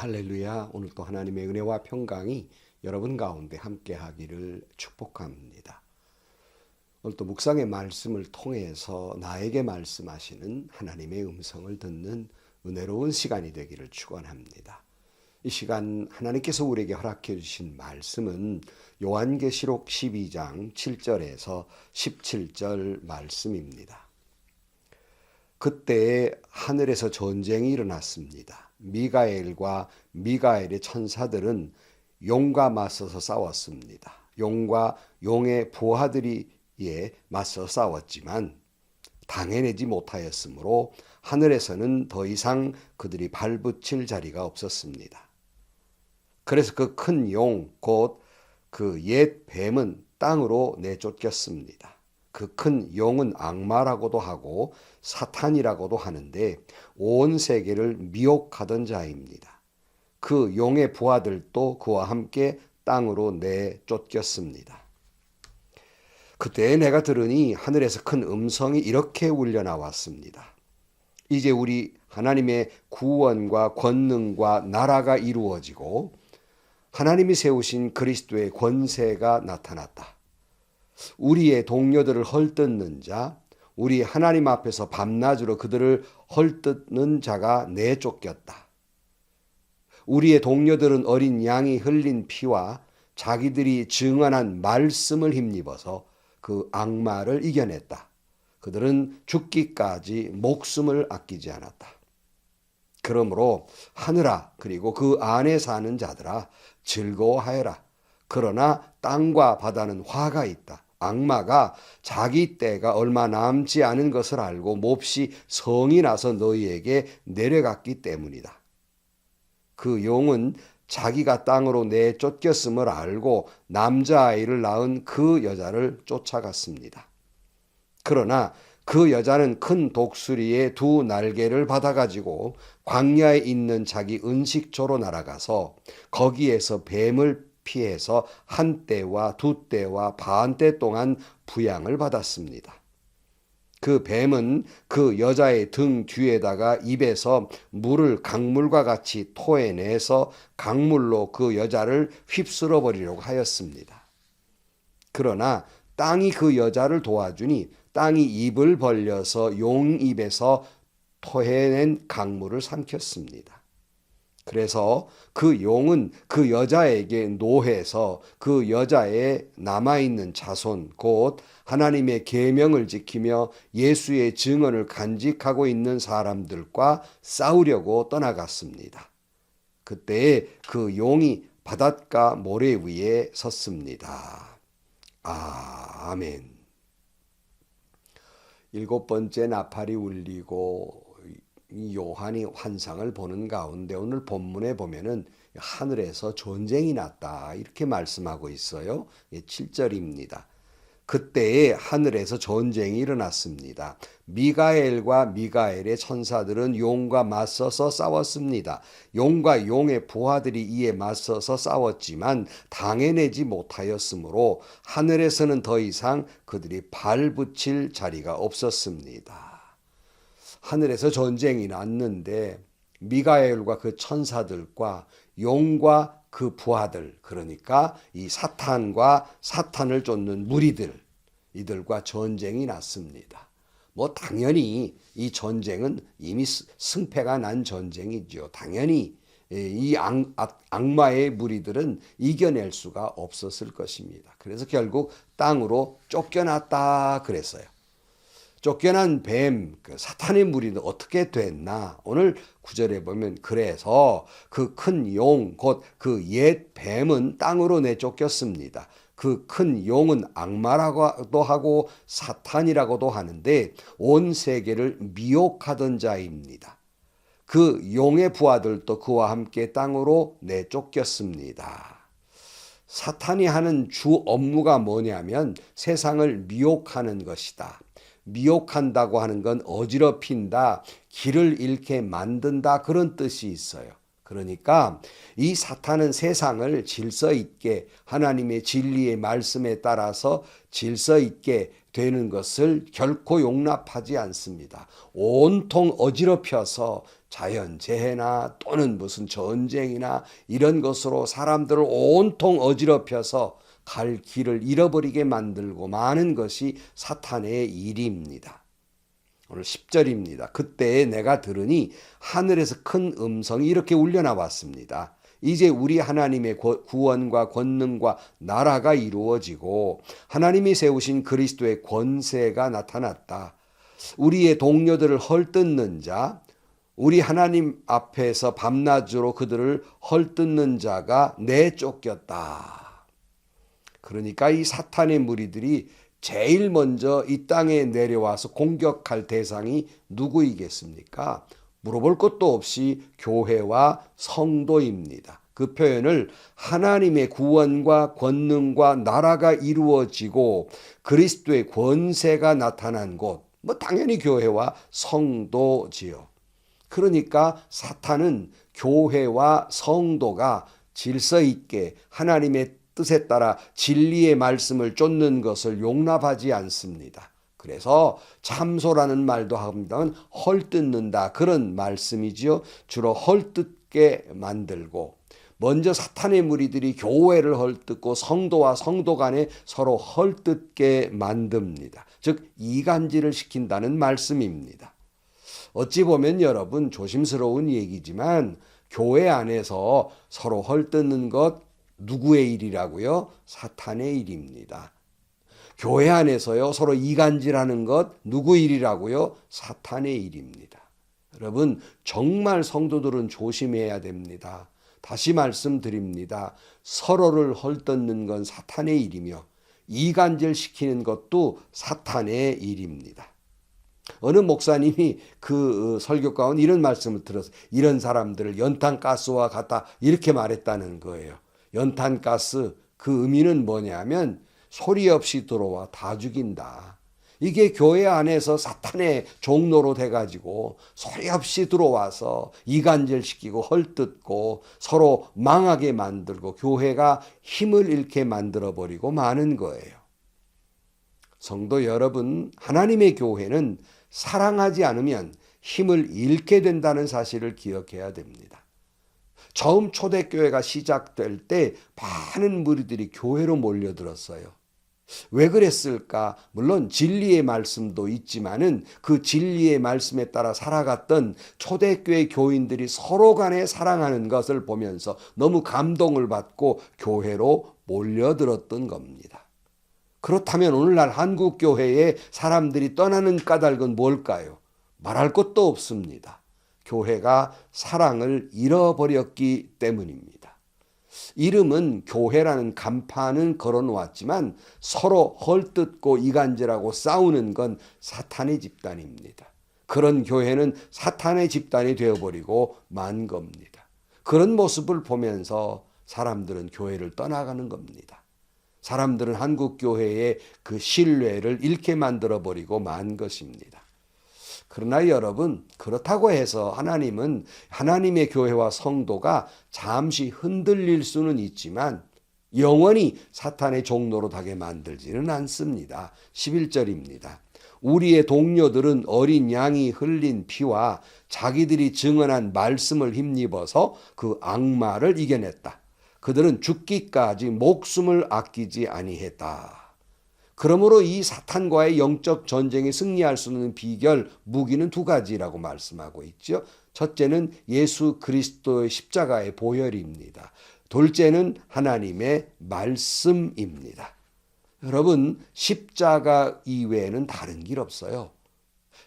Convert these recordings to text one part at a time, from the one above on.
할렐루야. 오늘 또 하나님의 은혜와 평강이 여러분 가운데 함께하기를 축복합니다. 오늘 또 묵상의 말씀을 통해서 나에게 말씀하시는 하나님의 음성을 듣는 은혜로운 시간이 되기를 축원합니다. 이 시간 하나님께서 우리에게 허락해 주신 말씀은 요한계시록 12장 7절에서 17절 말씀입니다. 그때 하늘에서 전쟁이 일어났습니다. 미가엘과 미가엘의 천사들은 용과 맞서서 싸웠습니다. 용과 용의 부하들이 맞서 싸웠지만 당해내지 못하였으므로 하늘에서는 더 이상 그들이 발붙일 자리가 없었습니다. 그래서 그 큰 용, 곧 그 옛 뱀은 땅으로 내쫓겼습니다. 그 큰 용은 악마라고도 하고 사탄이라고도 하는데 온 세계를 미혹하던 자입니다. 그 용의 부하들도 그와 함께 땅으로 내쫓겼습니다. 그때 내가 들으니 하늘에서 큰 음성이 이렇게 울려 나왔습니다. 이제 우리 하나님의 구원과 권능과 나라가 이루어지고 하나님이 세우신 그리스도의 권세가 나타났다. 우리의 동료들을 헐뜯는 자, 우리 하나님 앞에서 밤낮으로 그들을 헐뜯는 자가 내쫓겼다. 우리의 동료들은 어린 양이 흘린 피와 자기들이 증언한 말씀을 힘입어서 그 악마를 이겨냈다. 그들은 죽기까지 목숨을 아끼지 않았다. 그러므로 하늘아, 그리고 그 안에 사는 자들아, 즐거워하여라. 그러나 땅과 바다는 화가 있다. 악마가 자기 때가 얼마 남지 않은 것을 알고 몹시 성이 나서 너희에게 내려갔기 때문이다. 그 용은 자기가 땅으로 내쫓겼음을 알고 남자아이를 낳은 그 여자를 쫓아갔습니다. 그러나 그 여자는 큰 독수리의 두 날개를 받아가지고 광야에 있는 자기 은식초로 날아가서 거기에서 뱀을 피해서 한 때와 두 때와 반 때 동안 부양을 받았습니다. 그 뱀은 그 여자의 등 뒤에다가 입에서 물을 강물과 같이 토해내서 강물로 그 여자를 휩쓸어 버리려고 하였습니다. 그러나 땅이 그 여자를 도와주니 땅이 입을 벌려서 용 입에서 토해낸 강물을 삼켰습니다. 그래서 그 용은 그 여자에게 노해서 그 여자의 남아있는 자손, 곧 하나님의 계명을 지키며 예수의 증언을 간직하고 있는 사람들과 싸우려고 떠나갔습니다. 그때 그 용이 바닷가 모래 위에 섰습니다. 아멘. 7번째 나팔이 울리고 요한이 환상을 보는 가운데 오늘 본문에 보면은 하늘에서 전쟁이 났다 이렇게 말씀하고 있어요. 7절입니다. 그때에 하늘에서 전쟁이 일어났습니다. 미가엘과 미가엘의 천사들은 용과 맞서서 싸웠습니다. 용과 용의 부하들이 이에 맞서서 싸웠지만 당해내지 못하였으므로 하늘에서는 더 이상 그들이 발붙일 자리가 없었습니다. 하늘에서 전쟁이 났는데 미가엘과 그 천사들과 용과 그 부하들, 그러니까 이 사탄과 사탄을 쫓는 무리들, 이들과 전쟁이 났습니다. 당연히 이 전쟁은 이미 승패가 난 전쟁이죠. 당연히 이 악마의 무리들은 이겨낼 수가 없었을 것입니다. 그래서 결국 땅으로 쫓겨났다 그랬어요. 쫓겨난 뱀, 그 사탄의 무리는 어떻게 됐나? 오늘 9절에 보면 그래서 그 큰 용, 곧 그 옛 뱀은 땅으로 내쫓겼습니다. 그 큰 용은 악마라고도 하고 사탄이라고도 하는데 온 세계를 미혹하던 자입니다. 그 용의 부하들도 그와 함께 땅으로 내쫓겼습니다. 사탄이 하는 주 업무가 뭐냐면 세상을 미혹하는 것이다. 미혹한다고 하는 건 어지럽힌다, 길을 잃게 만든다 그런 뜻이 있어요. 그러니까 이 사탄은 세상을 질서 있게 하나님의 진리의 말씀에 따라서 질서 있게 되는 것을 결코 용납하지 않습니다. 온통 어지럽혀서 자연재해나 또는 무슨 전쟁이나 이런 것으로 사람들을 온통 어지럽혀서 갈 길을 잃어버리게 만들고 마는 것이 사탄의 일입니다. 오늘 10절입니다. 그때에 내가 들으니 하늘에서 큰 음성이 이렇게 울려 나왔습니다. 이제 우리 하나님의 구원과 권능과 나라가 이루어지고 하나님이 세우신 그리스도의 권세가 나타났다. 우리의 동료들을 헐뜯는 자, 우리 하나님 앞에서 밤낮으로 그들을 헐뜯는 자가 내쫓겼다. 그러니까 이 사탄의 무리들이 제일 먼저 이 땅에 내려와서 공격할 대상이 누구이겠습니까? 물어볼 것도 없이 교회와 성도입니다. 그 표현을 하나님의 구원과 권능과 나라가 이루어지고 그리스도의 권세가 나타난 곳, 당연히 교회와 성도지요. 그러니까 사탄은 교회와 성도가 질서 있게 하나님의 뜻에 따라 진리의 말씀을 쫓는 것을 용납하지 않습니다. 그래서 참소라는 말도 합니다만 헐뜯는다 그런 말씀이지요. 주로 헐뜯게 만들고 먼저 사탄의 무리들이 교회를 헐뜯고 성도와 성도 간에 서로 헐뜯게 만듭니다. 즉 이간질을 시킨다는 말씀입니다. 어찌 보면 여러분 조심스러운 얘기지만 교회 안에서 서로 헐뜯는 것 누구의 일이라고요? 사탄의 일입니다. 교회 안에서요 서로 이간질하는 것 누구 일이라고요? 사탄의 일입니다. 여러분 정말 성도들은 조심해야 됩니다. 다시 말씀드립니다. 서로를 헐뜯는 건 사탄의 일이며 이간질시키는 것도 사탄의 일입니다. 어느 목사님이 그 설교 가운데 이런 말씀을 들어서 이런 사람들을 연탄가스와 같다 이렇게 말했다는 거예요. 연탄가스 그 의미는 뭐냐면 소리 없이 들어와 다 죽인다. 이게 교회 안에서 사탄의 종로로 돼가지고 소리 없이 들어와서 이간질시키고 헐뜯고 서로 망하게 만들고 교회가 힘을 잃게 만들어버리고 마는 거예요. 성도 여러분, 하나님의 교회는 사랑하지 않으면 힘을 잃게 된다는 사실을 기억해야 됩니다. 처음 초대교회가 시작될 때 많은 무리들이 교회로 몰려들었어요. 왜 그랬을까? 물론 진리의 말씀도 있지만은 그 진리의 말씀에 따라 살아갔던 초대교회 교인들이 서로 간에 사랑하는 것을 보면서 너무 감동을 받고 교회로 몰려들었던 겁니다. 그렇다면 오늘날 한국교회에 사람들이 떠나는 까닭은 뭘까요? 말할 것도 없습니다. 교회가 사랑을 잃어버렸기 때문입니다. 이름은 교회라는 간판은 걸어놓았지만 서로 헐뜯고 이간질하고 싸우는 건 사탄의 집단입니다. 그런 교회는 사탄의 집단이 되어버리고 만 겁니다. 그런 모습을 보면서 사람들은 교회를 떠나가는 겁니다. 사람들은 한국교회의 그 신뢰를 잃게 만들어버리고 만 것입니다. 그러나 여러분 그렇다고 해서 하나님은 하나님의 교회와 성도가 잠시 흔들릴 수는 있지만 영원히 사탄의 종로로 가게 만들지는 않습니다. 11절입니다. 우리의 동료들은 어린 양이 흘린 피와 자기들이 증언한 말씀을 힘입어서 그 악마를 이겨냈다. 그들은 죽기까지 목숨을 아끼지 아니했다. 그러므로 이 사탄과의 영적 전쟁에 승리할 수 있는 비결, 무기는 두 가지라고 말씀하고 있죠. 첫째는 예수 그리스도의 십자가의 보혈입니다. 둘째는 하나님의 말씀입니다. 여러분, 십자가 이외에는 다른 길 없어요.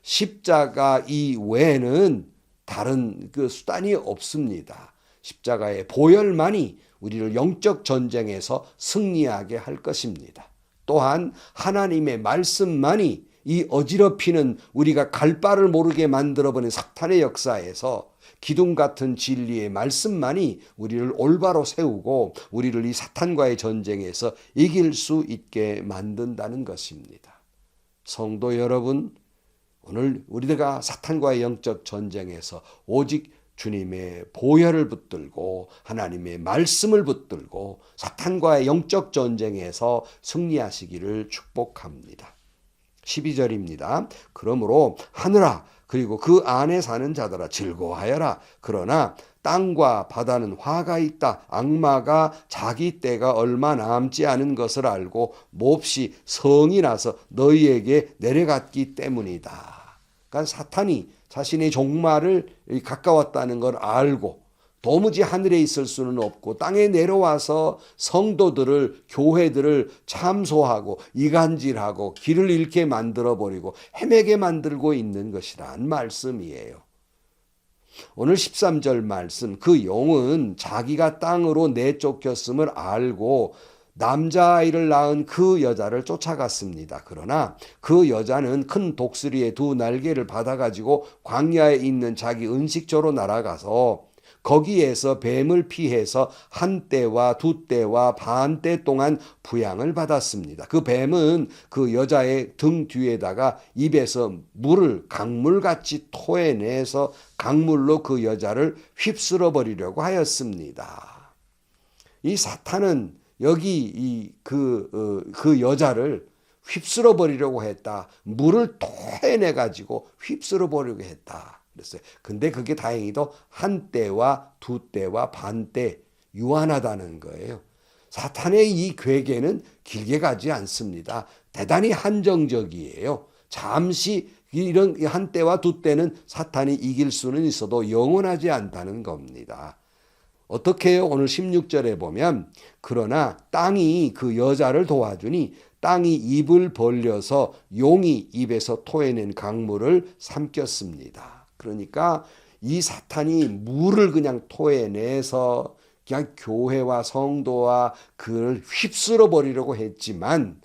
십자가 이외에는 다른 그 수단이 없습니다. 십자가의 보혈만이 우리를 영적 전쟁에서 승리하게 할 것입니다. 또한 하나님의 말씀만이 이 어지럽히는 우리가 갈 바를 모르게 만들어버린 사탄의 역사에서 기둥 같은 진리의 말씀만이 우리를 올바로 세우고 우리를 이 사탄과의 전쟁에서 이길 수 있게 만든다는 것입니다. 성도 여러분, 오늘 우리가 사탄과의 영적 전쟁에서 오직 주님의 보혈을 붙들고 하나님의 말씀을 붙들고 사탄과의 영적 전쟁에서 승리하시기를 축복합니다. 12절입니다. 그러므로 하늘아 그리고 그 안에 사는 자들아 즐거워하여라. 그러나 땅과 바다는 화가 있다. 악마가 자기 때가 얼마 남지 않은 것을 알고 몹시 성이 나서 너희에게 내려갔기 때문이다. 그러니까 사탄이 자신의 종말을 가까웠다는 걸 알고 도무지 하늘에 있을 수는 없고 땅에 내려와서 성도들을 교회들을 참소하고 이간질하고 길을 잃게 만들어버리고 헤매게 만들고 있는 것이란 말씀이에요. 오늘 13절 말씀, 그 용은 자기가 땅으로 내쫓겼음을 알고 남자아이를 낳은 그 여자를 쫓아갔습니다. 그러나 그 여자는 큰 독수리의 두 날개를 받아가지고 광야에 있는 자기 은식처로 날아가서 거기에서 뱀을 피해서 한 때와 두 때와 반 때 동안 부양을 받았습니다. 그 뱀은 그 여자의 등 뒤에다가 입에서 물을 강물같이 토해내서 강물로 그 여자를 휩쓸어 버리려고 하였습니다. 이 사탄은 여기 그 여자를 휩쓸어 버리려고 했다. 물을 토해내 가지고 휩쓸어 버리려고 했다. 그랬어요. 근데 그게 다행히도 한 때와 두 때와 반 때 유한하다는 거예요. 사탄의 이 괴계는 길게 가지 않습니다. 대단히 한정적이에요. 잠시 이런 한 때와 두 때는 사탄이 이길 수는 있어도 영원하지 않다는 겁니다. 어떻게 해요? 오늘 16절에 보면 그러나 땅이 그 여자를 도와주니 땅이 입을 벌려서 용이 입에서 토해낸 강물을 삼켰습니다. 그러니까 이 사탄이 물을 그냥 토해내서 그냥 교회와 성도와 그를 휩쓸어 버리려고 했지만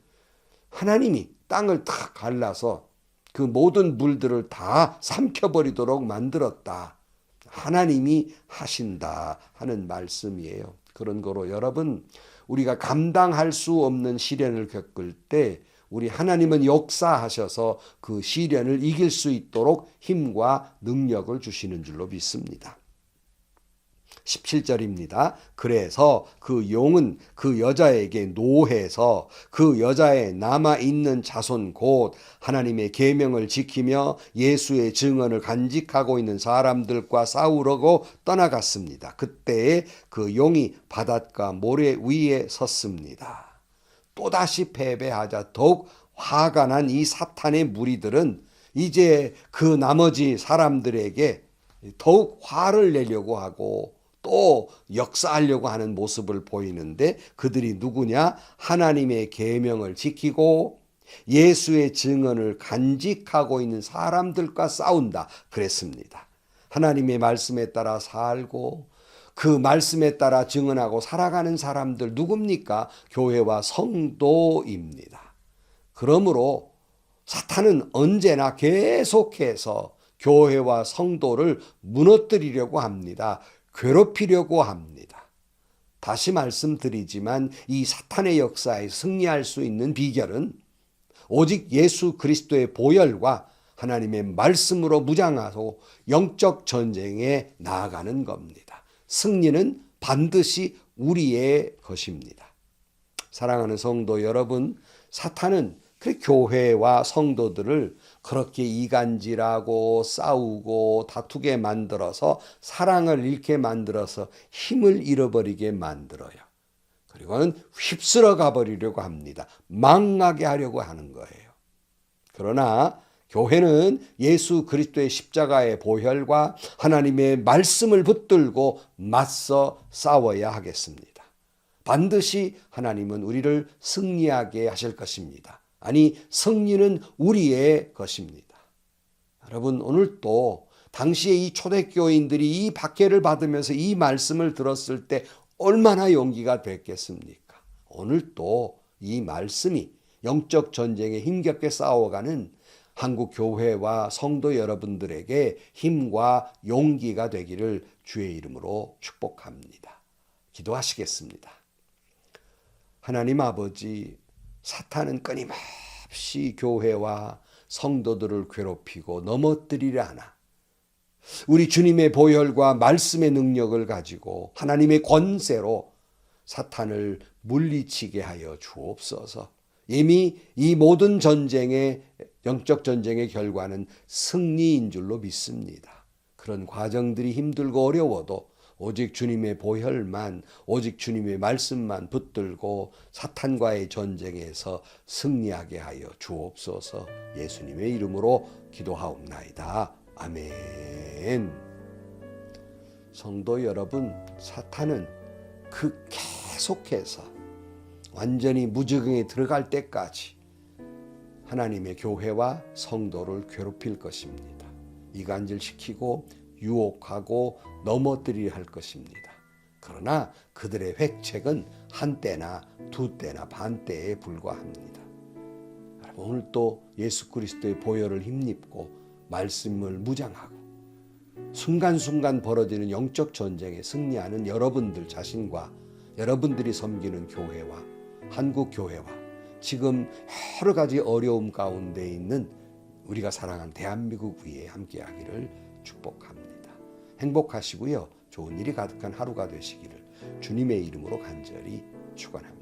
하나님이 땅을 다 갈라서 그 모든 물들을 다 삼켜버리도록 만들었다. 하나님이 하신다 하는 말씀이에요. 그런 거로 여러분, 우리가 감당할 수 없는 시련을 겪을 때 우리 하나님은 역사하셔서 그 시련을 이길 수 있도록 힘과 능력을 주시는 줄로 믿습니다. 17절입니다. 그래서 그 용은 그 여자에게 노해서 그 여자의 남아있는 자손 곧 하나님의 계명을 지키며 예수의 증언을 간직하고 있는 사람들과 싸우려고 떠나갔습니다. 그때에 그 용이 바닷가 모래 위에 섰습니다. 또다시 패배하자 더욱 화가 난 이 사탄의 무리들은 이제 그 나머지 사람들에게 더욱 화를 내려고 하고 또 역사하려고 하는 모습을 보이는데 그들이 누구냐? 하나님의 계명을 지키고 예수의 증언을 간직하고 있는 사람들과 싸운다 그랬습니다. 하나님의 말씀에 따라 살고 그 말씀에 따라 증언하고 살아가는 사람들 누굽니까? 교회와 성도입니다. 그러므로 사탄은 언제나 계속해서 교회와 성도를 무너뜨리려고 합니다. 괴롭히려고 합니다. 다시 말씀드리지만 이 사탄의 역사에 승리할 수 있는 비결은 오직 예수 그리스도의 보혈과 하나님의 말씀으로 무장하고 영적 전쟁에 나아가는 겁니다. 승리는 반드시 우리의 것입니다. 사랑하는 성도 여러분, 사탄은 그 교회와 성도들을 그렇게 이간질하고 싸우고 다투게 만들어서 사랑을 잃게 만들어서 힘을 잃어버리게 만들어요. 그리고는 휩쓸어 가버리려고 합니다. 망하게 하려고 하는 거예요. 그러나 교회는 예수 그리스도의 십자가의 보혈과 하나님의 말씀을 붙들고 맞서 싸워야 하겠습니다. 반드시 하나님은 우리를 승리하게 하실 것입니다. 아니, 승리는 우리의 것입니다. 여러분, 오늘 또 당시에 이 초대교인들이 이 박해를 받으면서 이 말씀을 들었을 때 얼마나 용기가 됐겠습니까? 오늘 또 이 말씀이 영적 전쟁에 힘겹게 싸워가는 한국 교회와 성도 여러분들에게 힘과 용기가 되기를 주의 이름으로 축복합니다. 기도하시겠습니다. 하나님 아버지, 사탄은 끊임없이 교회와 성도들을 괴롭히고 넘어뜨리려 하나 우리 주님의 보혈과 말씀의 능력을 가지고 하나님의 권세로 사탄을 물리치게 하여 주옵소서. 이미 이 모든 전쟁의 영적 전쟁의 결과는 승리인 줄로 믿습니다. 그런 과정들이 힘들고 어려워도 오직 주님의 보혈만, 오직 주님의 말씀만 붙들고 사탄과의 전쟁에서 승리하게 하여 주옵소서. 예수님의 이름으로 기도하옵나이다. 아멘. 성도 여러분, 사탄은 계속해서 완전히 무적응에 들어갈 때까지 하나님의 교회와 성도를 괴롭힐 것입니다. 이간질시키고 유혹하고 넘어뜨리려 할 것입니다. 그러나 그들의 획책은 한때나 두때나 반때에 불과합니다. 여러분, 오늘 또 예수 그리스도의 보혈을 힘입고 말씀을 무장하고 순간순간 벌어지는 영적 전쟁에 승리하는 여러분들 자신과 여러분들이 섬기는 교회와 한국 교회와 지금 여러 가지 어려움 가운데 있는 우리가 사랑하는 대한민국 위에 함께하기를 축복합니다. 행복하시고요. 좋은 일이 가득한 하루가 되시기를 주님의 이름으로 간절히 축원합니다.